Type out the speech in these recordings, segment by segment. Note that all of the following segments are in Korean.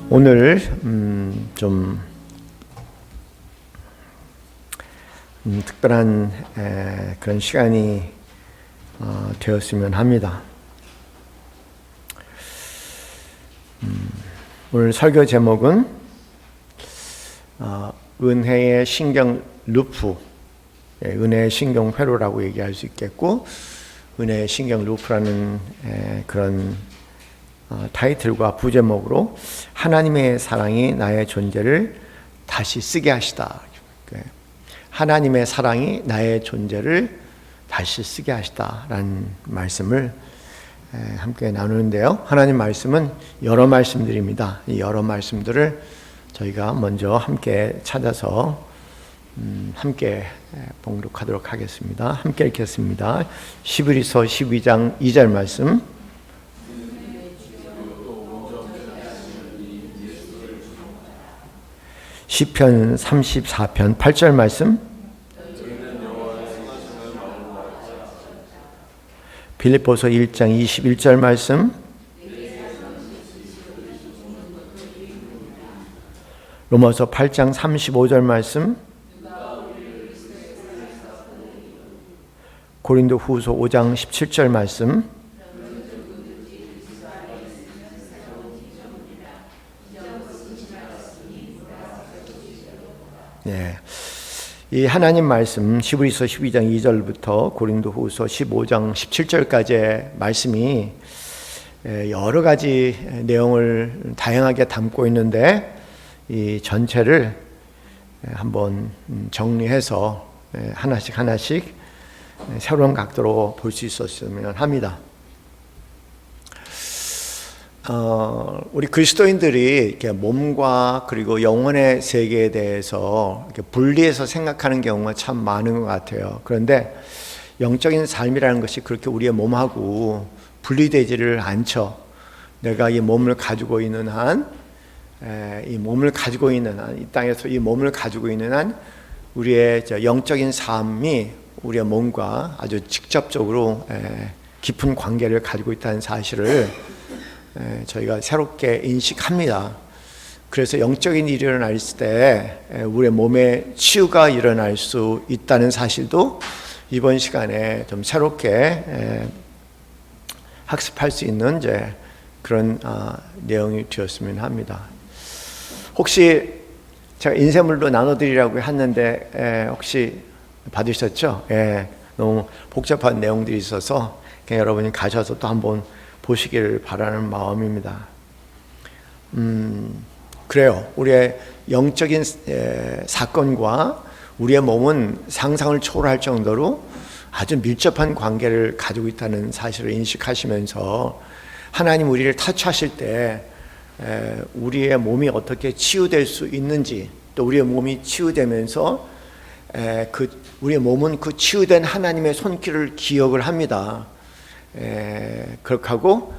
오늘 좀 특별한 그런 시간이 되었으면 합니다. 오늘 설교 제목은 은혜의 신경 루프, 은혜의 신경 회로라고 얘기할 수 있겠고, 은혜의 신경 루프라는 그런 타이틀과 부제목으로 하나님의 사랑이 나의 존재를 다시 쓰게 하시다. 하나님의 사랑이 나의 존재를 다시 쓰게 하시다라는 말씀을 함께 나누는데요. 하나님 말씀은 여러 말씀들입니다. 이 여러 말씀들을 저희가 먼저 함께 찾아서 함께 봉독하도록 하겠습니다. 함께 읽겠습니다. 히브리서 12장 2절 말씀. 시편 34편 8절 말씀. 빌립보서 1장 21절 말씀. 로마서 8장 35절 말씀. 고린도 후서 5장 17절 말씀. 네, 이 하나님 말씀 히브리서 12장 2절부터 고린도 후서 15장 17절까지의 말씀이 여러 가지 내용을 다양하게 담고 있는데, 이 전체를 한번 정리해서 하나씩 새로운 각도로 볼 수 있었으면 합니다. 우리 그리스도인들이 이렇게 몸과 그리고 영혼의 세계에 대해서 이렇게 분리해서 생각하는 경우가 참 많은 것 같아요. 그런데 영적인 삶이라는 것이 그렇게 우리의 몸하고 분리되지를 않죠. 내가 이 몸을 가지고 있는 한, 이 땅에서 이 몸을 가지고 있는 한, 우리의 영적인 삶이 우리의 몸과 아주 직접적으로 깊은 관계를 가지고 있다는 사실을 저희가 새롭게 인식합니다. 그래서 영적인 일이 일어날 때 우리의 몸에 치유가 일어날 수 있다는 사실도 이번 시간에 좀 새롭게 학습할 수 있는 그런 내용이 되었으면 합니다. 혹시 제가 인쇄물로 나눠드리라고 했는데 혹시 받으셨죠? 너무 복잡한 내용들이 있어서 그냥 여러분이 가셔서 또 한번 보시기를 바라는 마음입니다. 그래요. 우리의 영적인 사건과 우리의 몸은 상상을 초월할 정도로 아주 밀접한 관계를 가지고 있다는 사실을 인식하시면서 하나님 우리를 타치하실 때 우리의 몸이 어떻게 치유될 수 있는지, 또 우리의 몸이 치유되면서 우리의 몸은 그 치유된 하나님의 손길을 기억을 합니다. 그렇게 하고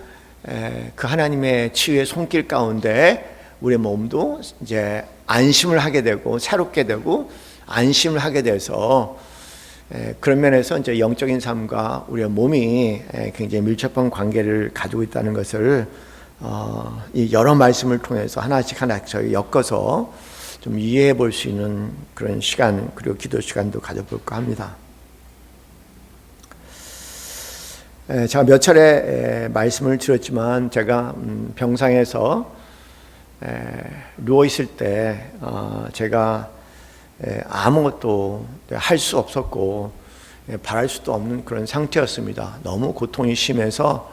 그 하나님의 치유의 손길 가운데 우리의 몸도 이제 안심을 하게 되고 새롭게 되고 안심을 하게 돼서 그런 면에서 이제 영적인 삶과 우리의 몸이 굉장히 밀접한 관계를 가지고 있다는 것을 이 여러 말씀을 통해서 하나씩 저희 엮어서 좀 이해해 볼 수 있는 그런 시간, 그리고 기도 시간도 가져볼까 합니다. 제가 몇 차례 말씀을 드렸지만, 제가 병상에서 누워 있을 때 제가 아무것도 할 수 없었고 바랄 수도 없는 그런 상태였습니다. 너무 고통이 심해서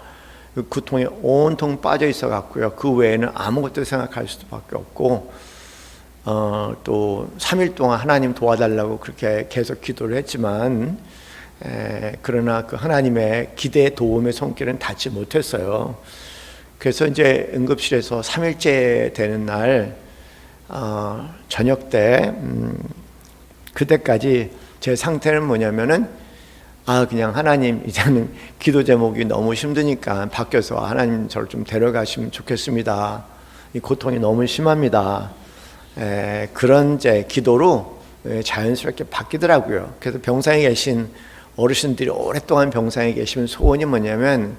그 고통에 온통 빠져 있어 갖고요. 그 외에는 아무것도 생각할 수밖에 없고, 또 3일 동안 하나님 도와달라고 그렇게 계속 기도를 했지만, 그러나 그 하나님의 기대의 도움의 손길은 닿지 못했어요. 그래서 이제 응급실에서 3일째 되는 날 저녁 때 그때까지 제 상태는 뭐냐면은 그냥 하나님, 이제는 기도 제목이 너무 힘드니까 밖에서 하나님 저를 좀 데려가시면 좋겠습니다. 이 고통이 너무 심합니다. 그런 기도로 자연스럽게 바뀌더라고요. 그래서 병상에 계신 어르신들이 오랫동안 병상에 계시면 소원이 뭐냐면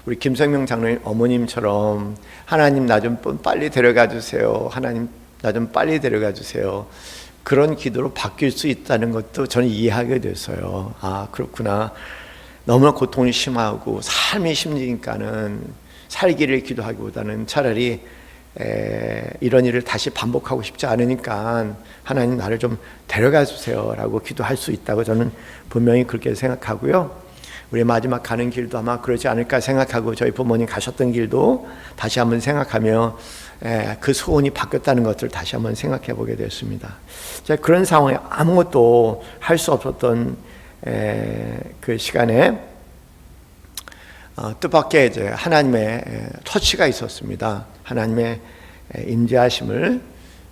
우리 김성명 장로님 어머님처럼 하나님 나 좀 빨리 데려가 주세요. 하나님 나 좀 빨리 데려가 주세요. 그런 기도로 바뀔 수 있다는 것도 저는 이해하게 됐어요. 아, 그렇구나. 너무나 고통이 심하고 삶이 힘드니까는 살기를 기도하기보다는 차라리 이런 일을 다시 반복하고 싶지 않으니까 하나님 나를 좀 데려가 주세요 라고 기도할 수 있다고 저는 분명히 그렇게 생각하고요. 우리 마지막 가는 길도 아마 그러지 않을까 생각하고 저희 부모님 가셨던 길도 다시 한번 생각하며 그 소원이 바뀌었다는 것을 다시 한번 생각해 보게 됐습니다. 제가 그런 상황에 아무것도 할 수 없었던 그 시간에 뜻밖의 이제 하나님의 터치가 있었습니다. 하나님의 임재하심을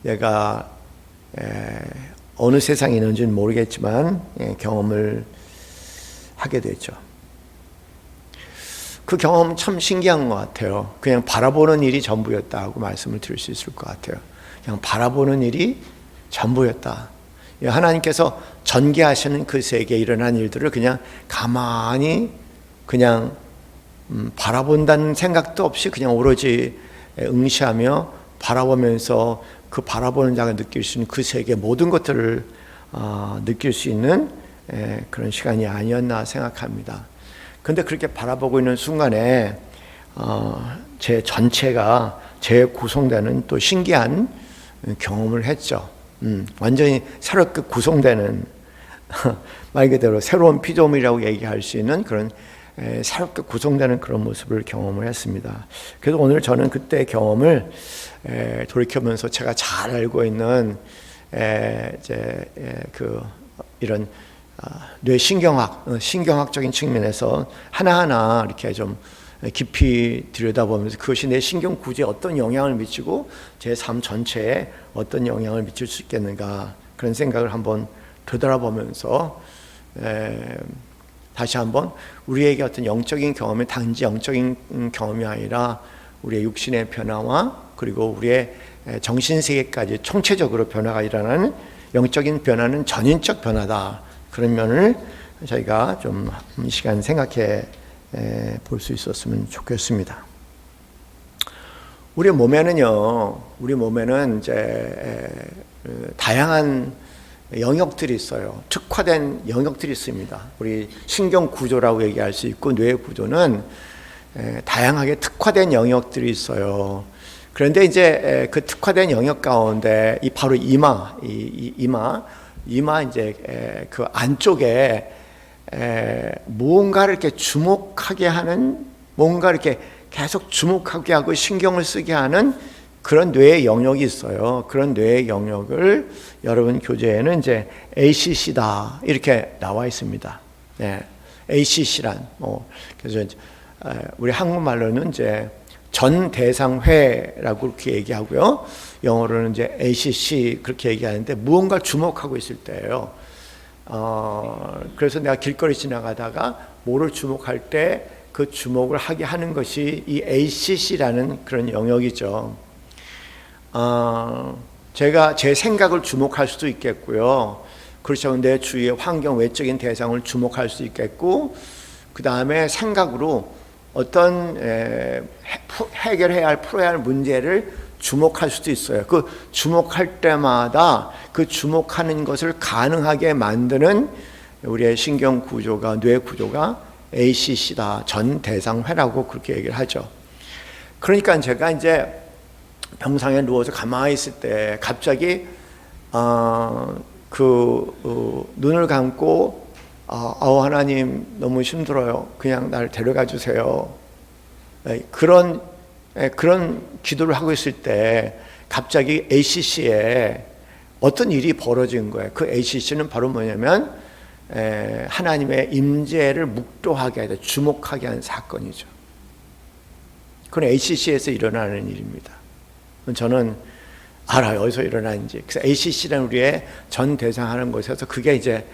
내가 어느 세상에 있는지는 모르겠지만 경험을 하게 됐죠. 그 경험 참 신기한 것 같아요. 그냥 바라보는 일이 전부였다고 말씀을 드릴 수 있을 것 같아요. 그냥 바라보는 일이 전부였다. 하나님께서 전개하시는 그 세계에 일어난 일들을 그냥 가만히 그냥 바라본다는 생각도 없이 그냥 오로지 응시하며 바라보면서 그 바라보는 자가 느낄 수 있는 그 세계 모든 것들을 느낄 수 있는 그런 시간이 아니었나 생각합니다. 근데 그렇게 바라보고 있는 순간에 제 전체가 재구성되는 또 신기한 경험을 했죠. 완전히 새롭게 구성되는 말 그대로 새로운 피조물이라고 얘기할 수 있는 그런 새롭게 구성되는 그런 모습을 경험을 했습니다. 그래서 오늘 저는 그때 경험을 돌이켜보면서 제가 잘 알고 있는 이런 신경학적인 측면에서 하나하나 이렇게 좀 깊이 들여다보면서 그것이 내 신경 구조에 어떤 영향을 미치고 제 삶 전체에 어떤 영향을 미칠 수 있겠는가 그런 생각을 한번 되돌아보면서 다시 한번 우리에게 어떤 영적인 경험이 단지 영적인 경험이 아니라 우리의 육신의 변화와 그리고 우리의 정신세계까지 총체적으로 변화가 일어나는 영적인 변화는 전인적 변화다. 그런 면을 저희가 좀 이 시간 생각해 볼 수 있었으면 좋겠습니다. 우리 몸에는 이제 다양한 영역들이 있어요. 특화된 영역들이 있습니다. 우리 신경 구조라고 얘기할 수 있고 뇌 구조는 다양하게 특화된 영역들이 있어요. 그런데 이제 그 특화된 영역 가운데 이 바로 이마 이제 그 안쪽에 무언가를 이렇게 주목하게 하는, 뭔가 이렇게 계속 주목하게 하고 신경을 쓰게 하는 그런 뇌의 영역이 있어요. 그런 뇌의 영역을 여러분 교재에는 이제 ACC다 이렇게 나와 있습니다. 네, ACC란 그래서 우리 한국말로는 이제 전대상회라고 그렇게 얘기하고요. 영어로는 이제 ACC 그렇게 얘기하는데 무언가를 주목하고 있을 때예요. 그래서 내가 길거리 지나가다가 뭐를 주목할 때 그 주목을 하게 하는 것이 이 ACC라는 그런 영역이죠. 제가 제 생각을 주목할 수도 있겠고요. 그렇죠. 내 주위의 환경, 외적인 대상을 주목할 수 있겠고, 그 다음에 생각으로 어떤 해결해야 할, 풀어야 할 문제를 주목할 수도 있어요. 그 주목할 때마다 그 주목하는 것을 가능하게 만드는 우리의 신경 구조가, 뇌 구조가 ACC다, 전대상회라고 그렇게 얘기를 하죠. 그러니까 제가 이제 병상에 누워서 가만히 있을 때 갑자기 눈을 감고 하나님 너무 힘들어요. 그냥 날 데려가 주세요. 그런 기도를 하고 있을 때 갑자기 ACC에 어떤 일이 벌어진 거예요. 그 ACC는 바로 뭐냐면 하나님의 임재를 묵도하게 하다, 주목하게 하는 사건이죠. 그건 ACC에서 일어나는 일입니다. 저는 알아요, 어디서 일어나는지. 그래서 ACC라는 우리의 전 대상하는 곳에서 그게 이제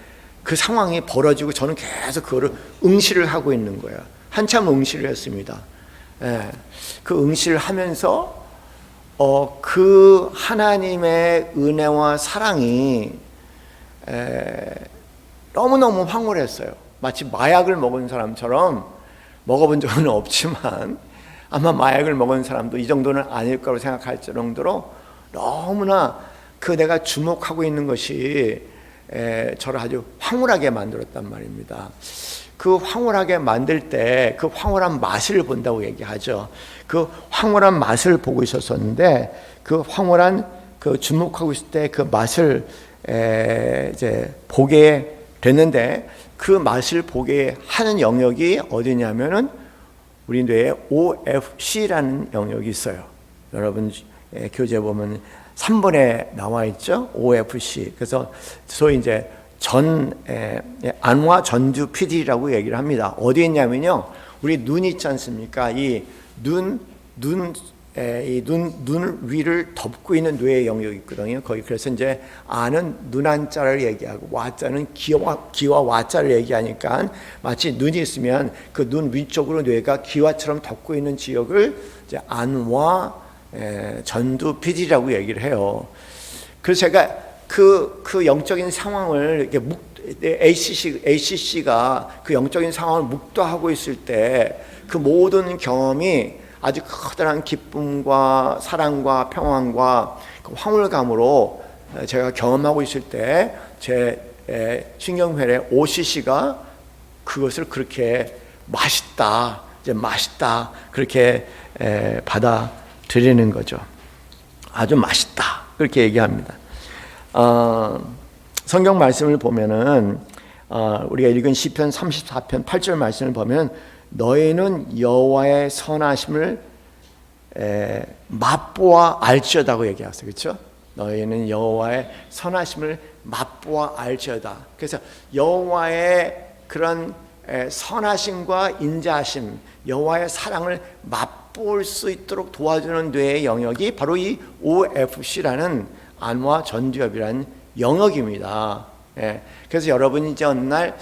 그 상황이 벌어지고 저는 계속 그거를 응시를 하고 있는 거예요. 한참 응시를 했습니다. 그 응시를 하면서 그 하나님의 은혜와 사랑이 너무너무 황홀했어요. 마치 마약을 먹은 사람처럼 먹어본 적은 없지만 아마 마약을 먹은 사람도 이 정도는 아닐 거라고 생각할 정도로 너무나 그 내가 주목하고 있는 것이 저를 아주 황홀하게 만들었단 말입니다. 그 황홀하게 만들 때 그 황홀한 맛을 본다고 얘기하죠. 그 황홀한 맛을 보고 있었었는데 그 황홀한 그 주목하고 있을 때 그 맛을 이제 보게 됐는데 그 맛을 보게 하는 영역이 어디냐면은 우리 뇌에 OFC라는 영역이 있어요. 여러분 교재 보면 3번에 나와 있죠. OFC. 그래서 소위 이제 안화 전두 PD라고 얘기를 합니다. 어디에 있냐면요. 우리 눈 있지 않습니까? 이 눈 위를 덮고 있는 뇌의 영역이 있거든요. 거기 그래서 이제 아는 눈안자를 얘기하고 와자는 기와 와자를 얘기하니까 마치 눈이 있으면 그 눈 위쪽으로 뇌가 기와처럼 덮고 있는 지역을 이제 안화 전두 PD라고 얘기를 해요. 그래서 제가 그 영적인 상황을 이렇게 ACC가 그 영적인 상황을 묵도하고 있을 때 그 모든 경험이 아주 커다란 기쁨과 사랑과 평안과 그 황홀감으로 제가 경험하고 있을 때 제 신경회의 OCC가 그것을 그렇게 맛있다 그렇게 받아들이는 거죠. 아주 맛있다 그렇게 얘기합니다. 성경 말씀을 보면은 우리가 읽은 시편 34편 8절 말씀을 보면 너희는 여호와의 선하심을 맛보아 알지어다고 얘기하세요. 그렇죠? 너희는 여호와의 선하심을 맛보아 알지어다. 그래서 여호와의 그런 선하심과 인자하심, 여호와의 사랑을 맛볼 수 있도록 도와주는 뇌의 영역이 바로 이 OFC라는 안화 전두엽이라는 영역입니다. 그래서 여러분이 이제 어느 날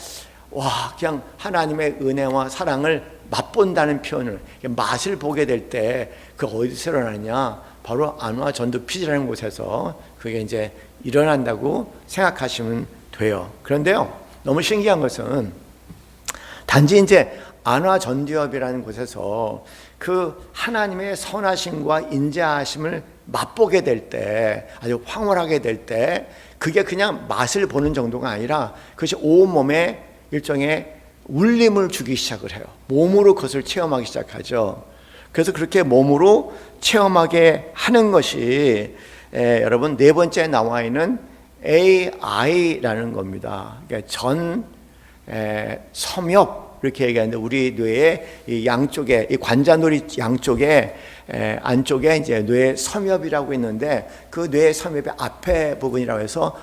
그냥 하나님의 은혜와 사랑을 맛본다는 표현을 맛을 보게 될 때 그 어디서 일어나냐? 바로 안화 전두 PD라는 곳에서 그게 이제 일어난다고 생각하시면 돼요. 그런데요, 너무 신기한 것은 단지 이제 안화 전두엽이라는 곳에서 그 하나님의 선하심과 인자하심을 맛보게 될 때, 아주 황홀하게 될 때, 그게 그냥 맛을 보는 정도가 아니라 그것이 온몸에 일종의 울림을 주기 시작을 해요. 몸으로 그것을 체험하기 시작하죠. 그래서 그렇게 몸으로 체험하게 하는 것이 여러분 네 번째 나와 있는 AI라는 겁니다. 그러니까 섬엽 이렇게 얘기하는데 우리 뇌의 이 양쪽에 이 관자놀이 양쪽에 안쪽에 이제 뇌 섬엽이라고 있는데 그 뇌 섬엽의 앞에 부분이라고 해서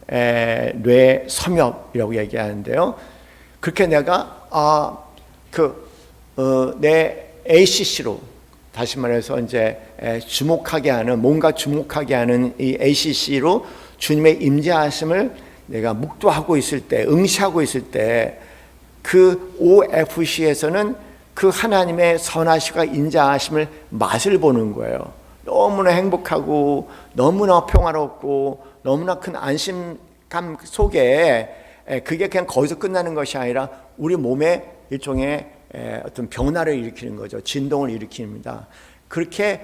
뇌 섬엽이라고 얘기하는데요. 그렇게 내가 내 ACC로 다시 말해서 이제 주목하게 하는 뭔가 주목하게 하는 이 ACC로 주님의 임재하심을 내가 묵도하고 있을 때, 응시하고 있을 때 그 OFC에서는 그 하나님의 선하심과 인자하심을 맛을 보는 거예요. 너무나 행복하고 너무나 평화롭고 너무나 큰 안심감 속에 그게 그냥 거기서 끝나는 것이 아니라 우리 몸에 일종의 어떤 변화를 일으키는 거죠. 진동을 일으킵니다. 그렇게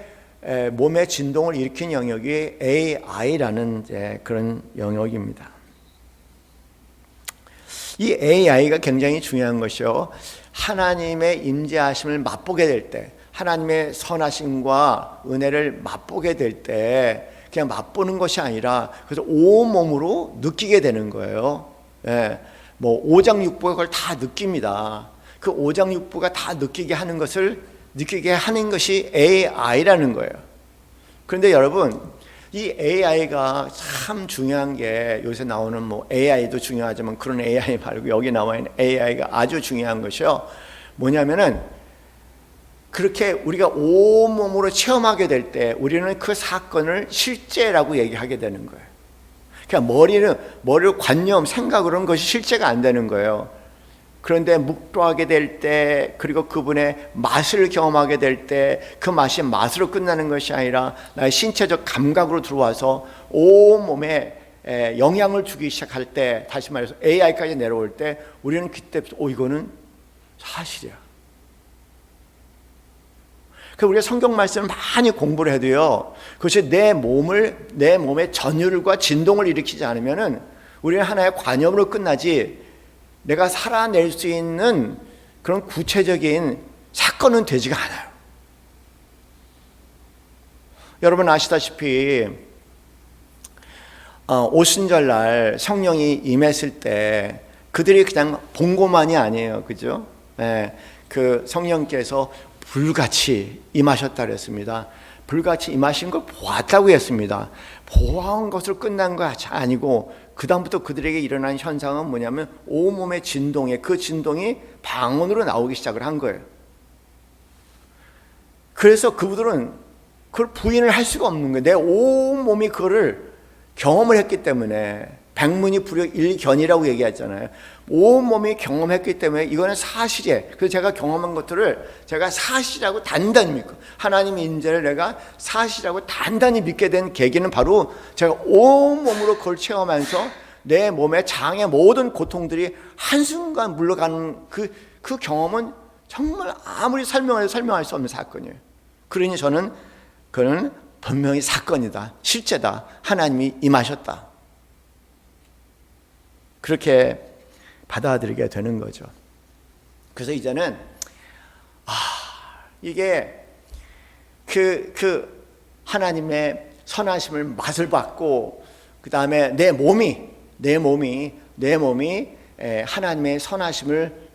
몸의 진동을 일으킨 영역이 AI라는 그런 영역입니다. 이 AI가 굉장히 중요한 것이요. 하나님의 임재하심을 맛보게 될 때, 하나님의 선하심과 은혜를 맛보게 될 때 그냥 맛보는 것이 아니라 그래서 온몸으로 느끼게 되는 거예요. 뭐 오장육부가 그걸 다 느낍니다. 그 오장육부가 다 느끼게 하는 것이 AI라는 거예요. 그런데 여러분, 이 AI가 참 중요한 게 요새 나오는 뭐 AI도 중요하지만 그런 AI 말고 여기 나와 있는 AI가 아주 중요한 것이요. 뭐냐면은 그렇게 우리가 온몸으로 체험하게 될 때 우리는 그 사건을 실제라고 얘기하게 되는 거예요. 그러니까 머리로 관념, 생각 그런 것이 실제가 안 되는 거예요. 그런데 묵도하게 될 때, 그리고 그분의 맛을 경험하게 될 때 그 맛이 맛으로 끝나는 것이 아니라 나의 신체적 감각으로 들어와서 온몸에 영향을 주기 시작할 때, 다시 말해서 AI까지 내려올 때 우리는 그때부터 이거는 사실이야. 그 우리가 성경 말씀을 많이 공부를 해도요, 그것이 내 몸의 전율과 진동을 일으키지 않으면은 우리는 하나의 관념으로 끝나지 내가 살아낼 수 있는 그런 구체적인 사건은 되지가 않아요. 여러분 아시다시피 오순절날 성령이 임했을 때 그들이 그냥 본 것만이 아니에요, 그죠? 그 성령께서 불같이 임하셨다 그랬습니다. 불같이 임하신 걸 보았다고 했습니다. 보아온 것을 끝난 것이 아니고 그 다음부터 그들에게 일어난 현상은 뭐냐면 온몸의 진동에 그 진동이 방언으로 나오기 시작을 한 거예요. 그래서 그들은 그걸 부인을 할 수가 없는 거예요. 내 온몸이 그거를 경험을 했기 때문에, 백문이 불여일견이라고 얘기했잖아요. 온몸이 경험했기 때문에 이거는 사실이에요. 그래서 제가 경험한 것들을 제가 사실이라고 단단히 믿고, 하나님의 인재를 내가 사실이라고 단단히 믿게 된 계기는 바로 제가 온몸으로 그걸 체험하면서 내 몸의 장의 모든 고통들이 한순간 물러가는 그 경험은 정말 아무리 설명할 수 없는 사건이에요. 그러니 그는 분명히 사건이다, 실제다, 하나님이 임하셨다, 그렇게 받아들이게 되는 거죠. 그래서 이제는 이게 그 하나님의 선하심을 맛을 봤고, 그 다음에 내 몸이 하나님의 선하심을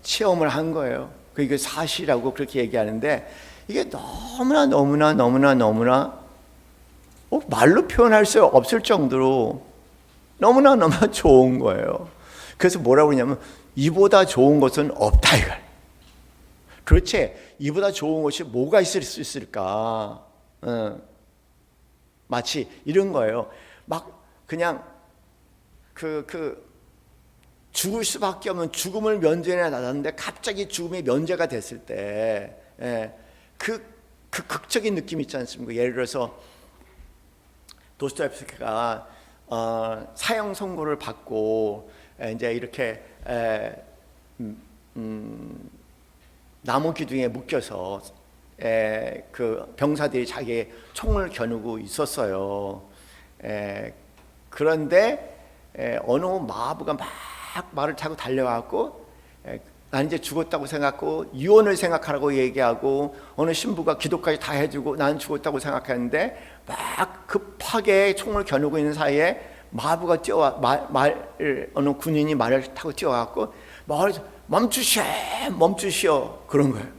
체험을 한 거예요. 그게 사실이라고 그렇게 얘기하는데, 이게 너무나 말로 표현할 수 없을 정도로 너무나 좋은 거예요. 그래서 뭐라고 그러냐면 이보다 좋은 것은 없다 이걸. 그렇지, 이보다 좋은 것이 뭐가 있을 수 있을까? 마치 이런 거예요. 막 그냥 죽을 수밖에 없는 죽음을 면제해 나갔는데 갑자기 죽음이 면제가 됐을 때 그 극적인 느낌 있지 않습니까? 예를 들어서 도스토옙스키가 사형 선고를 받고 이제 이렇게 나무 기둥에 묶여서 그 병사들이 자기의 총을 겨누고 있었어요. 그런데 어느 마부가 막 말을 타고 달려와갖고 난 이제 죽었다고 생각하고 유언을 생각하라고 얘기하고, 어느 신부가 기도까지 다 해주고 난 죽었다고 생각했는데 막 급하게 총을 겨누고 있는 사이에 마부가 어느 군인이 말을 타고 뛰어와갖고 멈추시오 그런 거예요.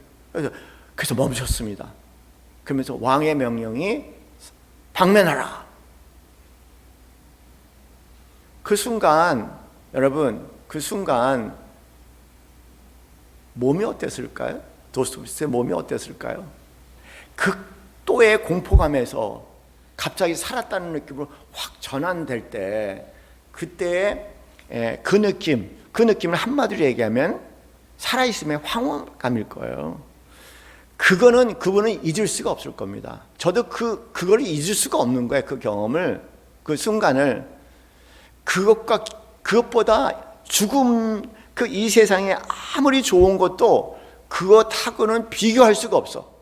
그래서 멈췄습니다. 그러면서 왕의 명령이 방면하라. 그 순간 여러분, 몸이 어땠을까요? 도스토옙스키의 몸이 어땠을까요? 극도의 공포감에서 갑자기 살았다는 느낌으로 확 전환될 때, 그때의 그 느낌을 한마디로 얘기하면 살아있음의 황홀감일 거예요. 그분은 잊을 수가 없을 겁니다. 저도 그걸 잊을 수가 없는 거예요. 그 경험을, 그 순간을. 그것보다 죽음, 이 세상에 아무리 좋은 것도 그것하고는 비교할 수가 없어.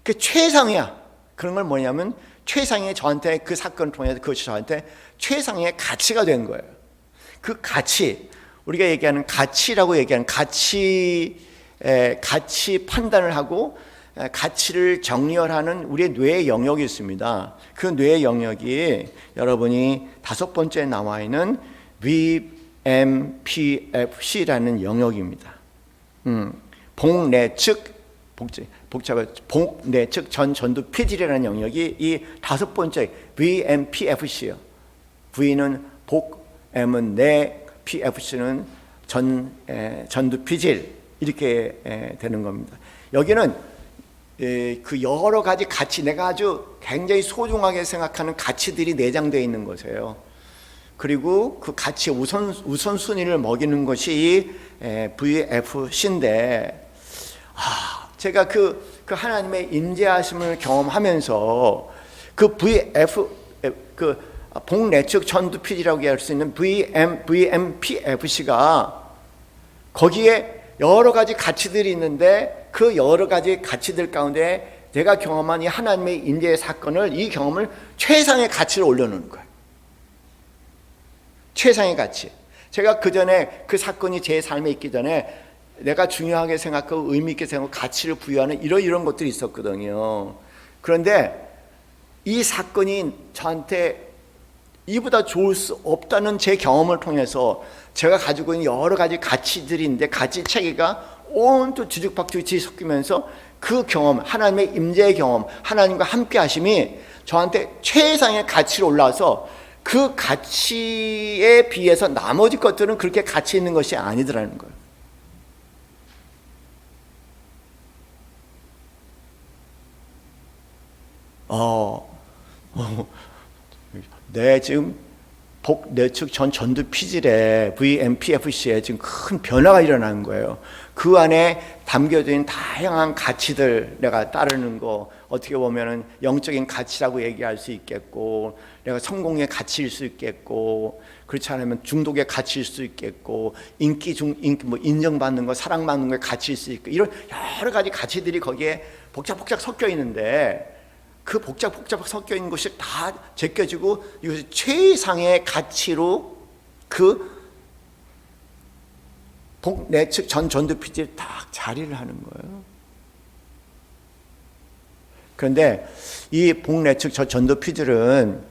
그 최상이야. 그런 걸 뭐냐면 최상의, 저한테 그 사건을 통해서 그것이 저한테 최상의 가치가 된 거예요. 그 가치, 우리가 얘기하는 가치라고 얘기하는 가치 판단을 하고 가치를 정렬하는 우리의 뇌의 영역이 있습니다. 그 뇌의 영역이 여러분이 5번째에 나와 있는 VMPFC라는 영역입니다. 복내측 복내측 전두 피질이라는 영역이 이 5번째 VMPFC예요. V는 복, M은 내, PFC는 전두 피질, 이렇게 되는 겁니다. 여기는 그 여러 가지 가치, 내가 아주 굉장히 소중하게 생각하는 가치들이 내장되어 있는 것이에요. 그리고 그 가치의 우선순위를 먹이는 것이 VFC인데, 제가 그 하나님의 인재하심을 경험하면서 그 복내측 전두피질이라고 할 수 있는 VMPFC가 거기에 여러 가지 가치들이 있는데 그 여러 가지 가치들 가운데 내가 경험한 이 하나님의 인재의 사건을, 이 경험을 최상의 가치를 올려놓는 거예요. 최상의 가치. 제가 그 전에 그 사건이 제 삶에 있기 전에 내가 중요하게 생각하고 의미 있게 생각하고 가치를 부여하는 이런 것들이 있었거든요. 그런데 이 사건이 저한테 이보다 좋을 수 없다는 제 경험을 통해서 제가 가지고 있는 여러 가지 가치들이 있는데 가치 체계가 온통 뒤죽박죽 뒤섞이면서 그 경험, 하나님의 임재의 경험, 하나님과 함께 하심이 저한테 최상의 가치로 올라와서 그 가치에 비해서 나머지 것들은 그렇게 가치 있는 것이 아니더라는 거예요. 지금 복내측 전 전두 피질에 VMPFC에 지금 큰 변화가 일어나는 거예요. 그 안에 담겨져 있는 다양한 가치들, 내가 따르는 거, 어떻게 보면은 영적인 가치라고 얘기할 수 있겠고, 내가 성공의 가치일 수 있겠고, 그렇지 않으면 중독의 가치일 수 있겠고, 인기 뭐 인정받는 거, 사랑받는 거의 가치일 수 있고, 이런 여러 가지 가치들이 거기에 복잡복잡 섞여 있는데, 그 복잡복잡 섞여 있는 것이 다 제껴지고 이것이 최상의 가치로 그 복내측 전 전두피지에 딱 자리를 하는 거예요. 그런데 이 복내측 전 전두피질은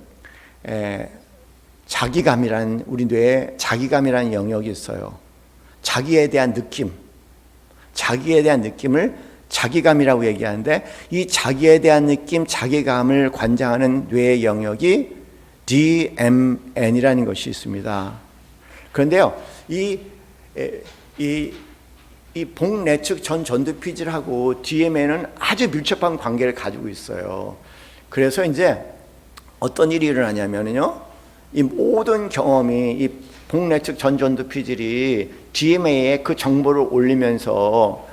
자기감이라는, 우리 뇌에 자기감이라는 영역이 있어요. 자기에 대한 느낌, 자기에 대한 느낌을 자기감이라고 얘기하는데, 이 자기에 대한 느낌, 자기감을 관장하는 뇌의 영역이 DMN이라는 것이 있습니다. 그런데요, 이 복내측 전 전두피질하고 DMN은 아주 밀접한 관계를 가지고 있어요. 그래서 이제 어떤 일이 일어나냐면요, 이 모든 경험이 이 복내측 전 전두피질이 DMN에 그 정보를 올리면서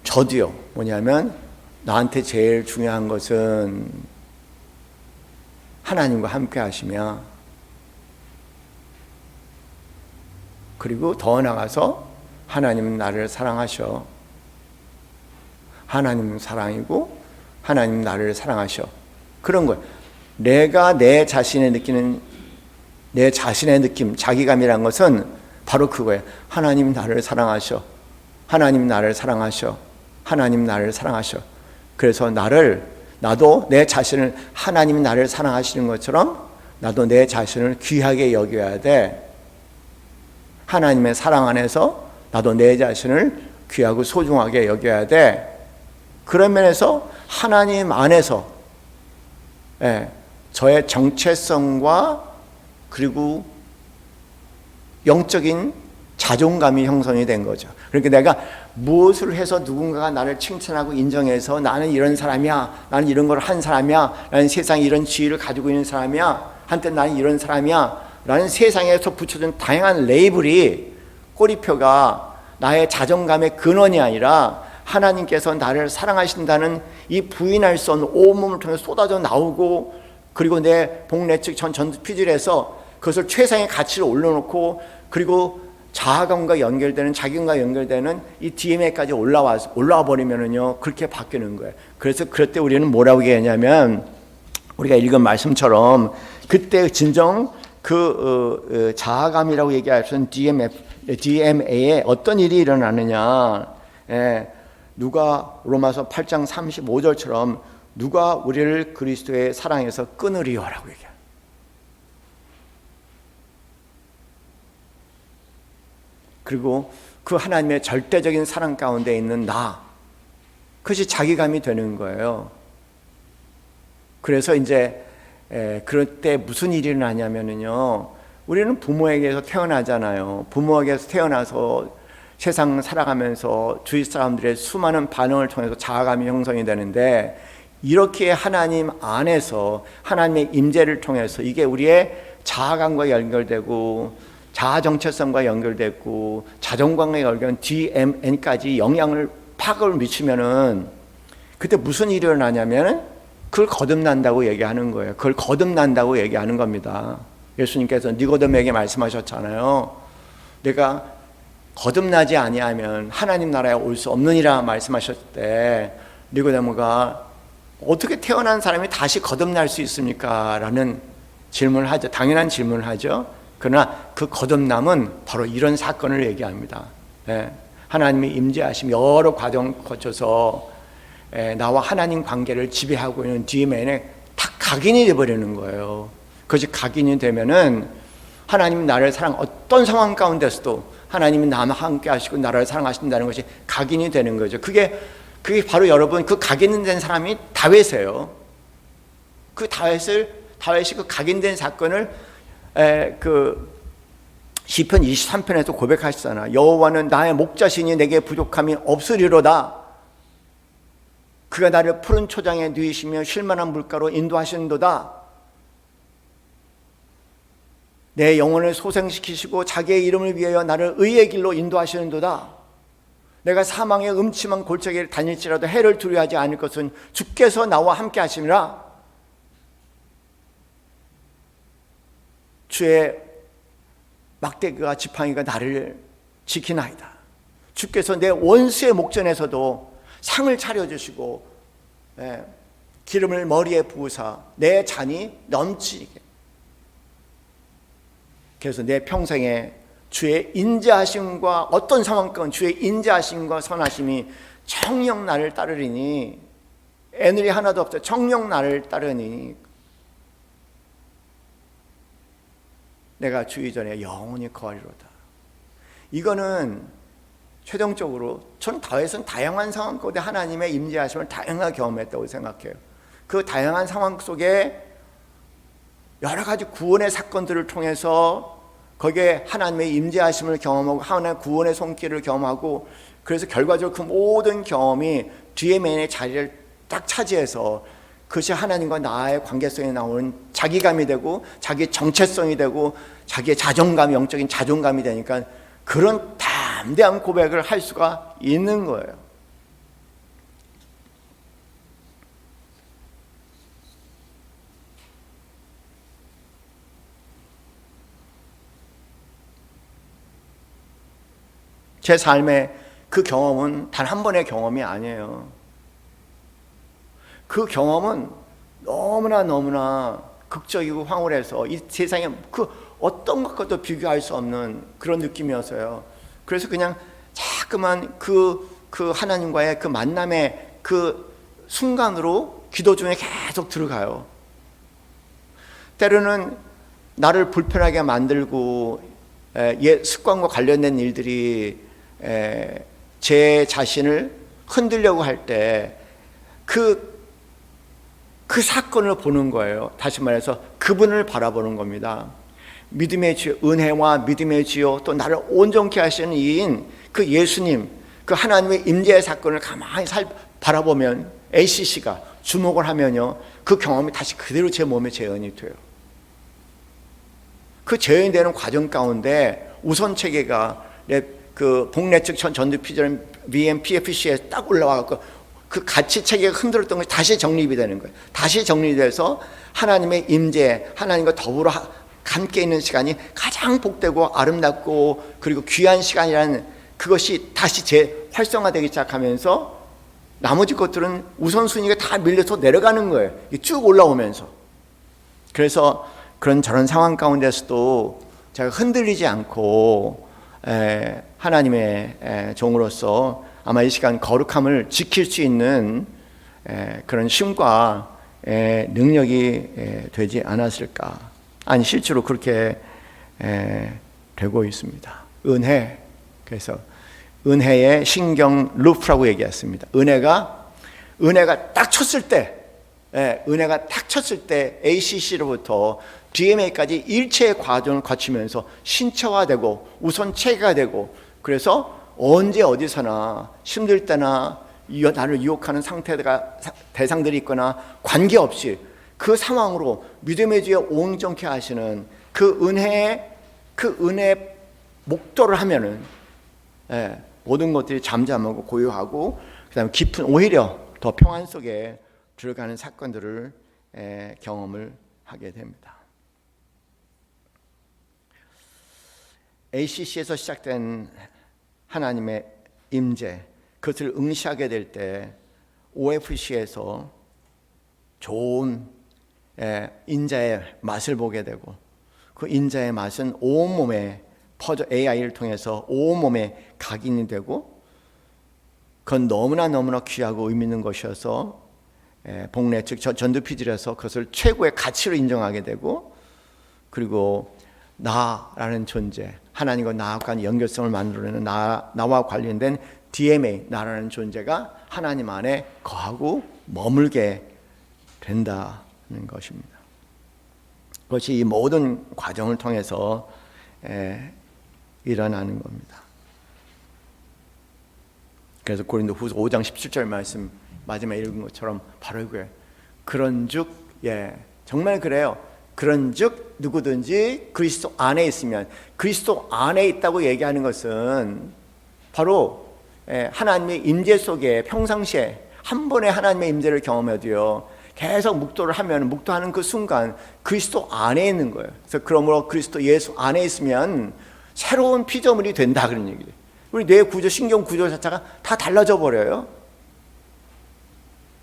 저도요, 뭐냐면 나한테 제일 중요한 것은 하나님과 함께 하시며, 그리고 더 나아가서 하나님은 나를 사랑하셔. 하나님은 사랑이고 하나님은 나를 사랑하셔. 그런 거예요. 내가 내 자신의 느끼는, 내 자신의 느낌, 자기감이란 것은 바로 그거예요. 하나님 나를 사랑하셔. 하나님 나를 사랑하셔. 하나님 나를 사랑하셔. 그래서 나도 내 자신을, 하나님이 나를 사랑하시는 것처럼 나도 내 자신을 귀하게 여겨야 돼. 하나님의 사랑 안에서 나도 내 자신을 귀하고 소중하게 여겨야 돼. 그런 면에서 하나님 안에서 저의 정체성과 그리고 영적인 자존감이 형성이 된 거죠. 그러니까 내가 무엇을 해서 누군가가 나를 칭찬하고 인정해서 나는 이런 사람이야, 나는 이런 걸 한 사람이야, 나는 세상에 이런 지위를 가지고 있는 사람이야, 한때 나는 이런 사람이야 라는 세상에서 붙여준 다양한 레이블이, 꼬리표가 나의 자존감의 근원이 아니라 하나님께서 나를 사랑하신다는 이 부인할 수 없는 온몸을 통해 쏟아져 나오고, 그리고 내 복내측 전 전두피질에서 그것을 최상의 가치를 올려놓고, 그리고 자아감과 연결되는, 자기감과 연결되는 이 DMA까지 올라와 버리면은요, 그렇게 바뀌는 거예요. 그래서 그럴 때 우리는 뭐라고 얘기하냐면, 우리가 읽은 말씀처럼 그때 진정 자아감이라고 얘기할 수 있는 DMA에 어떤 일이 일어나느냐, 누가 로마서 8장 35절처럼 누가 우리를 그리스도의 사랑에서 끊으리요라고 얘기해요. 그리고 그 하나님의 절대적인 사랑 가운데 있는 그것이 자기감이 되는 거예요. 그래서 이제 그럴 때 무슨 일이 일어나냐면요, 우리는 부모에게서 태어나잖아요. 부모에게서 태어나서 세상 살아가면서 주위 사람들의 수많은 반응을 통해서 자아감이 형성이 되는데, 이렇게 하나님 안에서 하나님의 임재를 통해서 이게 우리의 자아감과 연결되고 자아 정체성과 연결되고 자존감과 연결된 DMN까지 영향을 파악을 미치면은, 그때 무슨 일이 일어나냐면 그걸 거듭난다고 얘기하는 거예요. 그걸 거듭난다고 얘기하는 겁니다. 예수님께서 니고데모에게 말씀하셨잖아요. 내가 거듭나지 아니하면 하나님 나라에 올 수 없느니라 말씀하셨을 때 니고데모가 어떻게 태어난 사람이 다시 거듭날 수 있습니까? 라는 질문을 하죠. 당연한 질문을 하죠. 그러나 그 거듭남은 바로 이런 사건을 얘기합니다. 하나님의 임재하심 여러 과정 거쳐서 나와 하나님 관계를 지배하고 있는 DMN에 다 각인이 되어버리는 거예요. 그것이 각인이 되면은 하나님이 나를 어떤 상황 가운데서도 하나님이 나와 함께 하시고 나를 사랑하신다는 것이 각인이 되는 거죠. 그게 바로 여러분 그 각인된 사람이 다윗이에요. 그 다윗이 그 각인된 사건을 그 시편 23편에서 고백하시잖아. 여호와는 나의 목자시니 내게 부족함이 없으리로다. 그가 나를 푸른 초장에 누이시며 쉴만한 물가로 인도하시는도다. 내 영혼을 소생시키시고 자기의 이름을 위하여 나를 의의 길로 인도하시는도다. 내가 사망의 음침한 골짜기를 다닐지라도 해를 두려워하지 않을 것은 주께서 나와 함께 하심이라. 주의 막대기와 지팡이가 나를 지키나이다. 주께서 내 원수의 목전에서도 상을 차려주시고 기름을 머리에 부으사 내 잔이 넘치게. 그래서 내 평생에 주의 인자하심과 어떤 상황 가운데 주의 인자하심과 선하심이 청령 나를 따르리니 애늘이 하나도 없어 청령 나를 따르니 내가 주의 전에 영원히 거하리로다. 이거는 최종적으로 전 다윗은 다양한 상황 가운데 하나님의 임재하심을 다양하게 경험했다고 생각해요. 그 다양한 상황 속에 여러 가지 구원의 사건들을 통해서 거기에 하나님의 임재하심을 경험하고 하나님의 구원의 손길을 경험하고 그래서 결과적으로 그 모든 경험이 DMN의 자리를 딱 차지해서 그것이 하나님과 나의 관계성에 나오는 자기감이 되고 자기 정체성이 되고 자기의 자존감, 영적인 자존감이 되니까 그런 담대한 고백을 할 수가 있는 거예요. 제 삶의 그 경험은 단 한 번의 경험이 아니에요. 그 경험은 너무나 극적이고 황홀해서 이 세상에 그 어떤 것과도 비교할 수 없는 그런 느낌이었어요. 그래서 그냥 자꾸만 그 하나님과의 그 만남의 그 순간으로 기도 중에 계속 들어가요. 때로는 나를 불편하게 만들고 습관과 관련된 일들이 제 자신을 흔들려고 할 때 그 사건을 보는 거예요. 다시 말해서 그분을 바라보는 겁니다. 믿음의 주요, 은혜와 믿음의 주요, 또 나를 온전케 하시는 이인 그 예수님, 그 하나님의 임재의 사건을 가만히 바라보면 ACC가 주목을 하면요, 그 경험이 다시 그대로 제 몸에 재현이 돼요. 그 재현이 되는 과정 가운데 우선 체계가 그 복내측 전두피전 VMPFC에 딱 올라와서 그 가치 체계가 흔들었던 것이 다시 정립이 되는 거예요. 다시 정립돼서 하나님의 임재, 하나님과 더불어 함께 있는 시간이 가장 복되고 아름답고 그리고 귀한 시간이라는 그것이 다시 활성화되기 시작하면서 나머지 것들은 우선순위가 다 밀려서 내려가는 거예요. 쭉 올라오면서. 그래서 저런 상황 가운데서도 제가 흔들리지 않고 하나님의 종으로서 아마 이 시간 거룩함을 지킬 수 있는 그런 힘과 능력이 되지 않았을까. 아니 실제로 그렇게 되고 있습니다. 은혜. 그래서 은혜의 신경 루프라고 얘기했습니다. 은혜가 딱 쳤을 때 은혜가 딱 쳤을 때 ACC로부터 DMA까지 일체의 과정을 거치면서 신체화되고 우선 체계가 되고 그래서 언제 어디서나 힘들 때나 나를 유혹하는 대상들이 있거나 관계없이 그 상황으로 믿음의 주에 온전케 하시는 그 은혜의 목도를 하면은 모든 것들이 잠잠하고 고요하고 그다음에 깊은 오히려 더 평안 속에 들어가는 사건들을 경험을 하게 됩니다. ACC에서 시작된 하나님의 임재, 그것을 응시하게 될 때 OFC에서 좋은 인자의 맛을 보게 되고, 그 인자의 맛은 온몸에 퍼져 AI를 통해서 온몸에 각인이 되고, 그건 너무나 귀하고 의미 있는 것이어서 복례 즉 전도피질에서 그것을 최고의 가치로 인정하게 되고, 그리고 나라는 존재, 하나님과 나와 관한 연결성을 만들어내는 나와 관련된 DMA, 나라는 존재가 하나님 안에 거하고 머물게 된다는 것입니다. 그것이 이 모든 과정을 통해서 일어나는 겁니다. 그래서 고린도후서 5장 17절 말씀 마지막에 읽은 것처럼 바로 이거예요. 그런즉 정말 그래요. 그런즉 누구든지 그리스도 안에 있으면, 그리스도 안에 있다고 얘기하는 것은 바로 하나님의 임재 속에 평상시에 한 번에 하나님의 임재를 경험해도요, 계속 묵도를 하면 묵도하는 그 순간 그리스도 안에 있는 거예요. 그래서 그러므로 그리스도 예수 안에 있으면 새로운 피조물이 된다, 그런 얘기예요. 우리 뇌 구조, 신경 구조 자체가 다 달라져 버려요.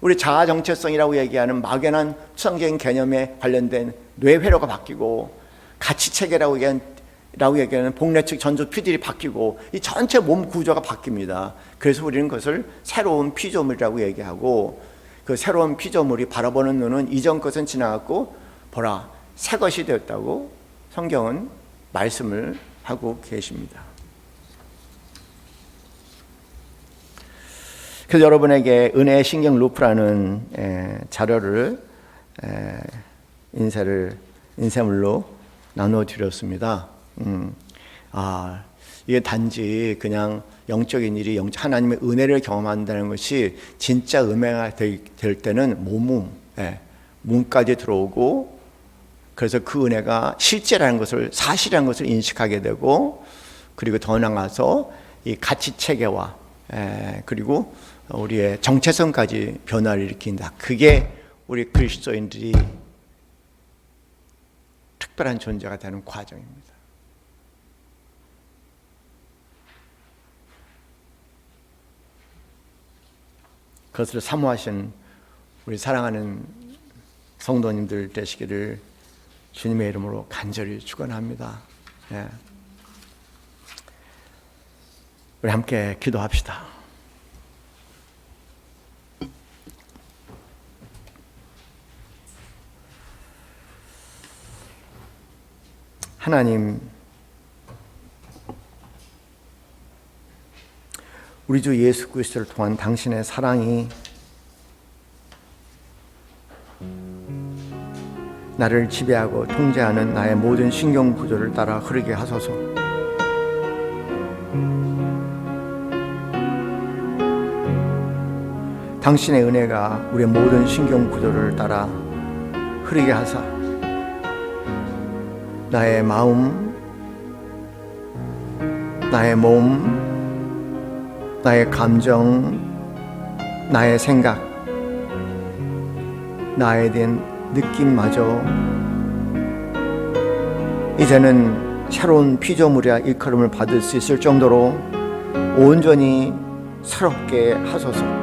우리 자아 정체성이라고 얘기하는 막연한 추상적인 개념에 관련된 뇌회로가 바뀌고, 가치 체계라고 얘기하는 복례 측 전조 피들이 바뀌고, 이 전체 몸 구조가 바뀝니다. 그래서 우리는 그것을 새로운 피조물이라고 얘기하고, 그 새로운 피조물이 바라보는 눈은 이전 것은 지나갔고 보라 새 것이 되었다고 성경은 말씀을 하고 계십니다. 그래서 여러분에게 은혜의 신경 루프라는 자료를 인쇄물로 나누어 드렸습니다. 이게 단지 그냥 영적인 일이 하나님의 은혜를 경험한다는 것이 진짜 은혜가 될 때는 몸까지 들어오고, 그래서 그 은혜가 실제라는 것을, 사실이라는 것을 인식하게 되고, 그리고 더 나아가서 이 가치 체계와 그리고 우리의 정체성까지 변화를 일으킨다. 그게 우리 그리스도인들이 특별한 존재가 되는 과정입니다. 그것을 사모하신 우리 사랑하는 성도님들 되시기를 주님의 이름으로 간절히 축원합니다. 우리 함께 기도합시다. 하나님, 우리 주 예수 그리스도를 통한 당신의 사랑이 나를 지배하고 통제하는 나의 모든 신경 구조를 따라 흐르게 하소서. 당신의 은혜가 우리의 모든 신경 구조를 따라 흐르게 하사 나의 마음, 나의 몸, 나의 감정, 나의 생각, 나에 대한 느낌마저 이제는 새로운 피조물이라 일컬음을 받을 수 있을 정도로 온전히 새롭게 하소서.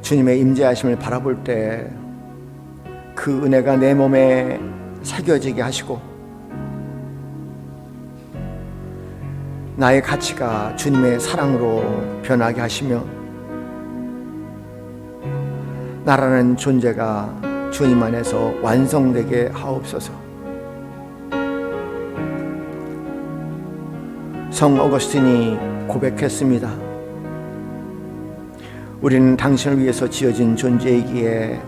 주님의 임재하심을 바라볼 때 그 은혜가 내 몸에 새겨지게 하시고, 나의 가치가 주님의 사랑으로 변하게 하시며, 나라는 존재가 주님 안에서 완성되게 하옵소서. 성 어거스틴이 고백했습니다. 우리는 당신을 위해서 지어진 존재이기에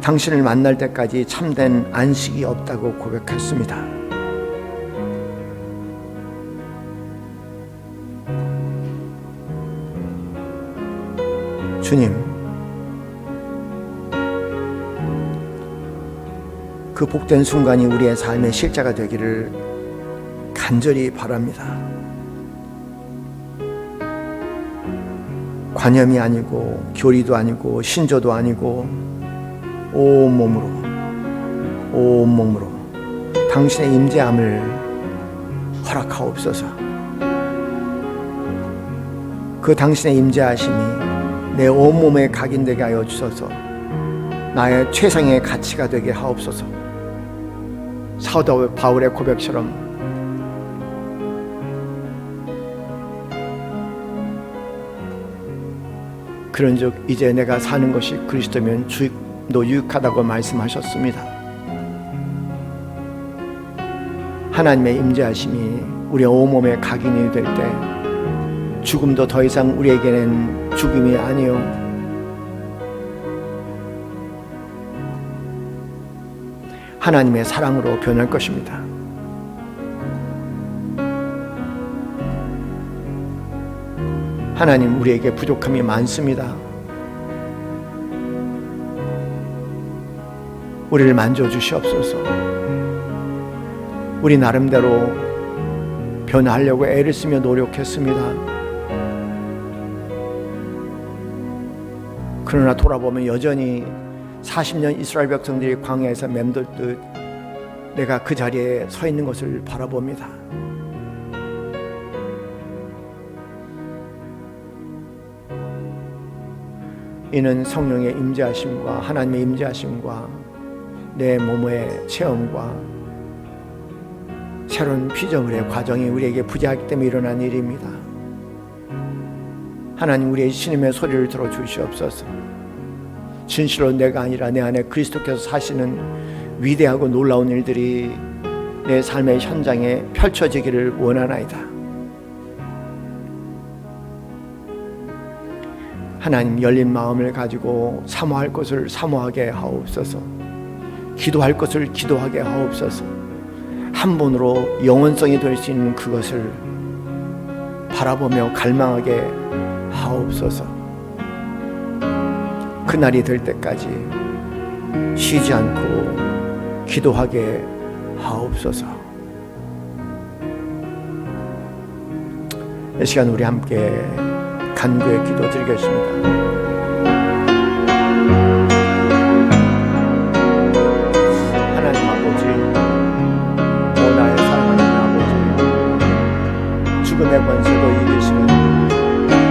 당신을 만날 때까지 참된 안식이 없다고 고백했습니다. 주님, 그 복된 순간이 우리의 삶의 실제가 되기를 간절히 바랍니다. 관념이 아니고 교리도 아니고 신조도 아니고 온몸으로 온몸으로 당신의 임재함을 허락하옵소서. 그 당신의 임재하심이 내 온몸에 각인되게 하여 주소서. 나의 최상의 가치가 되게 하옵소서. 사도 바울의 고백처럼 그런즉 이제 내가 사는 것이 그리스도면 주도 유익하다고 말씀하셨습니다. 하나님의 임재하심이 우리의 온몸에 각인이 될 때 죽음도 더 이상 우리에게는 죽음이 아니요 하나님의 사랑으로 변할 것입니다. 하나님, 우리에게 부족함이 많습니다. 우리를 만져주시옵소서. 우리 나름대로 변하려고 애를 쓰며 노력했습니다. 그러나 돌아보면 여전히 40년 이스라엘 백성들이 광야에서 맴돌듯 내가 그 자리에 서 있는 것을 바라봅니다. 이는 성령의 임재하심과 하나님의 임재하심과 내 몸의 체험과 새로운 피조물의 과정이 우리에게 부재하기 때문에 일어난 일입니다. 하나님, 우리의 신임의 소리를 들어주시옵소서. 진실로 내가 아니라 내 안에 그리스도께서 사시는 위대하고 놀라운 일들이 내 삶의 현장에 펼쳐지기를 원하나이다. 하나님, 열린 마음을 가지고 사모할 것을 사모하게 하옵소서. 기도할 것을 기도하게 하옵소서. 한 번으로 영원성이 될 수 있는 그것을 바라보며 갈망하게 하옵소서. 그날이 될 때까지 쉬지 않고 기도하게 하옵소서. 이 시간 우리 함께 간구의 기도 드리겠습니다. 하나님 아버지, 오 나의 사랑하는 아버지, 죽음의 권세도 이기시는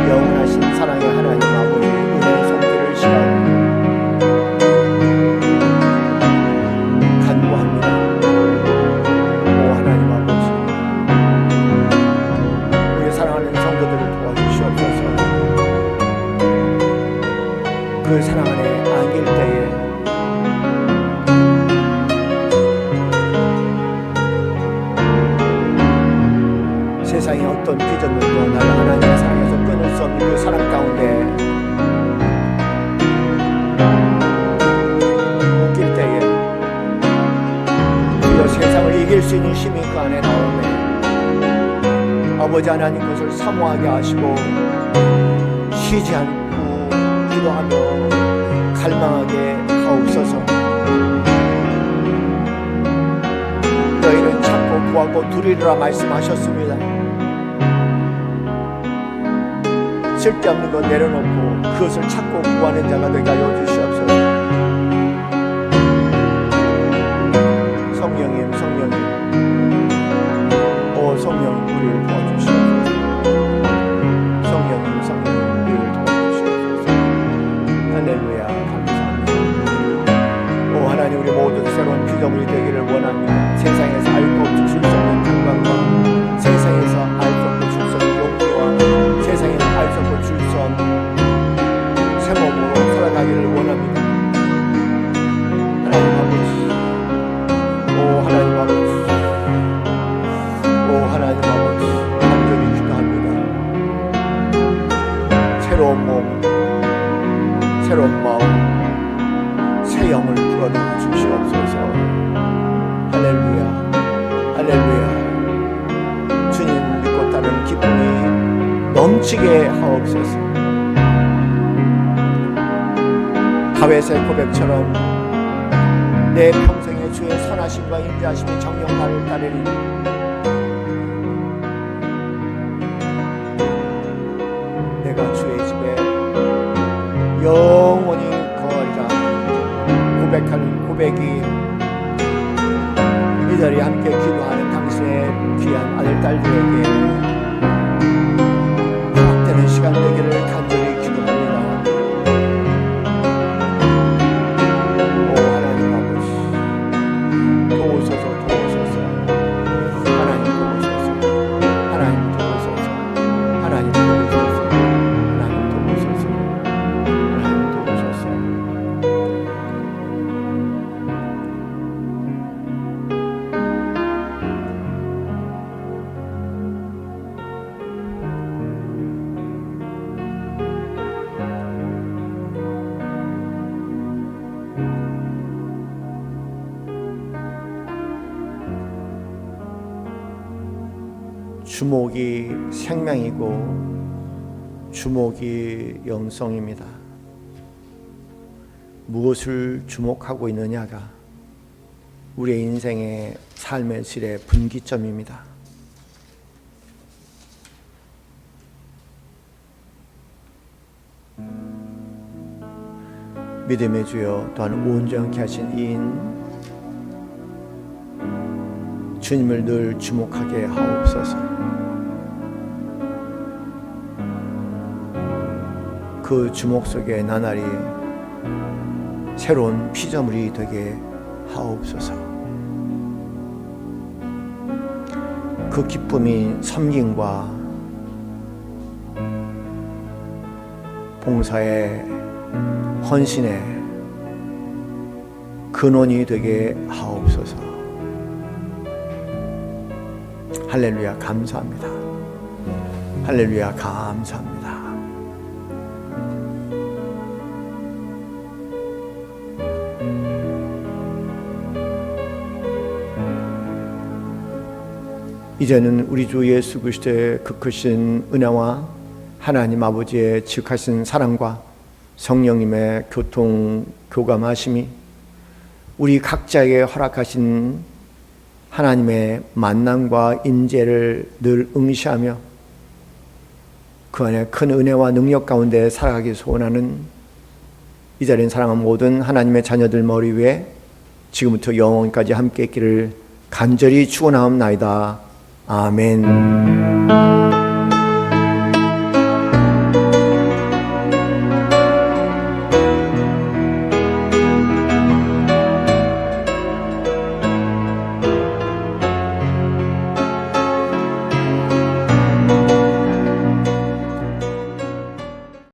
영원하신 사랑의 하나님 아버지, 은혜의 손길을 시간 간구합니다. 오 하나님 아버지, 우리 사랑하는 성도들을 도와주시옵소서. 그 사랑 안에 안길 때에 세상의 어떤 피조물도 나를 하나님의 사랑에서 끊을 수 없는 그 사랑 가운데 묶일 때에 드디어 세상을 이길 수 있는 힘이 그 안에 나오네. 아버지 하나님, 것을 사모하게 하시고 쉬지 않고 기도하며 갈망하게 하옵소서. 너희는 찾고 구하고 두리리라 말씀하셨습니다. 쓸데없는 것 내려놓고 그것을 찾고 구하는 자가 되게 하여 주시옵소서. 성령님, 성령님, 오 성령, 우리를 도와주시옵소서. 성령님, 성령님, 우리를 도와주시옵소서. 할렐루야, 감사합니다. 오 하나님, 우리 모두 새로운 피조물이 되기를 원합니다. 세상에서 알고 줄 수 없는 평강과 세상에서 알 수 없고 줄 수 없는 용기와 세상에서 알 수 없고 줄 수 없는 새 몸으로 살아가기를 원합니다. 하나님 아버지, 오 하나님 아버지, 오 하나님 아버지, 간절히 기도합니다. 새로운 몸, 새로운 마음, 새 영을 불어넣어 주시옵소서. 할렐루야, 할렐루야. 주님 믿고 따르는 기쁨이 넘치게 하옵소서. 다윗의 고백처럼 내 평생에 주의 선하심과 인자하심이 정녕 나를 따르리. 내가 주의 집에 영원히 거하리라 고백하는 고백이 딸들에게 허락되는 시간 되기를 간절히 기도합니다. 오 하나님 아버지, 도우소서, 도우소서. 하나님 도우소서, 하나님 도우소서, 하나님 도우소서, 하나님 도우소서, 하나님 도우소서. 주목이 생명이고 주목이 영성입니다. 무엇을 주목하고 있느냐가 우리의 인생의 삶의 질의 분기점입니다. 믿음의 주여 또한 온전케 하신 이인 주님을 늘 주목하게 하옵소서. 그 주목 속에 나날이 새로운 피조물이 되게 하옵소서. 그 기쁨이 섬김과 봉사의 헌신의 근원이 되게 하옵소서. 할렐루야 감사합니다. 할렐루야 감사합니다. 이제는 우리 주 예수 그리스도의 그 크신 은혜와 하나님 아버지의 지극하신 사랑과 성령님의 교통 교감하심이 우리 각자에게 허락하신 하나님의 만남과 임재를 늘 응시하며 그 안에 큰 은혜와 능력 가운데 살아가기 소원하는 이 자리에 사랑하는 모든 하나님의 자녀들 머리 위에 지금부터 영원까지 함께 있기를 간절히 축원하옵나이다. 아멘.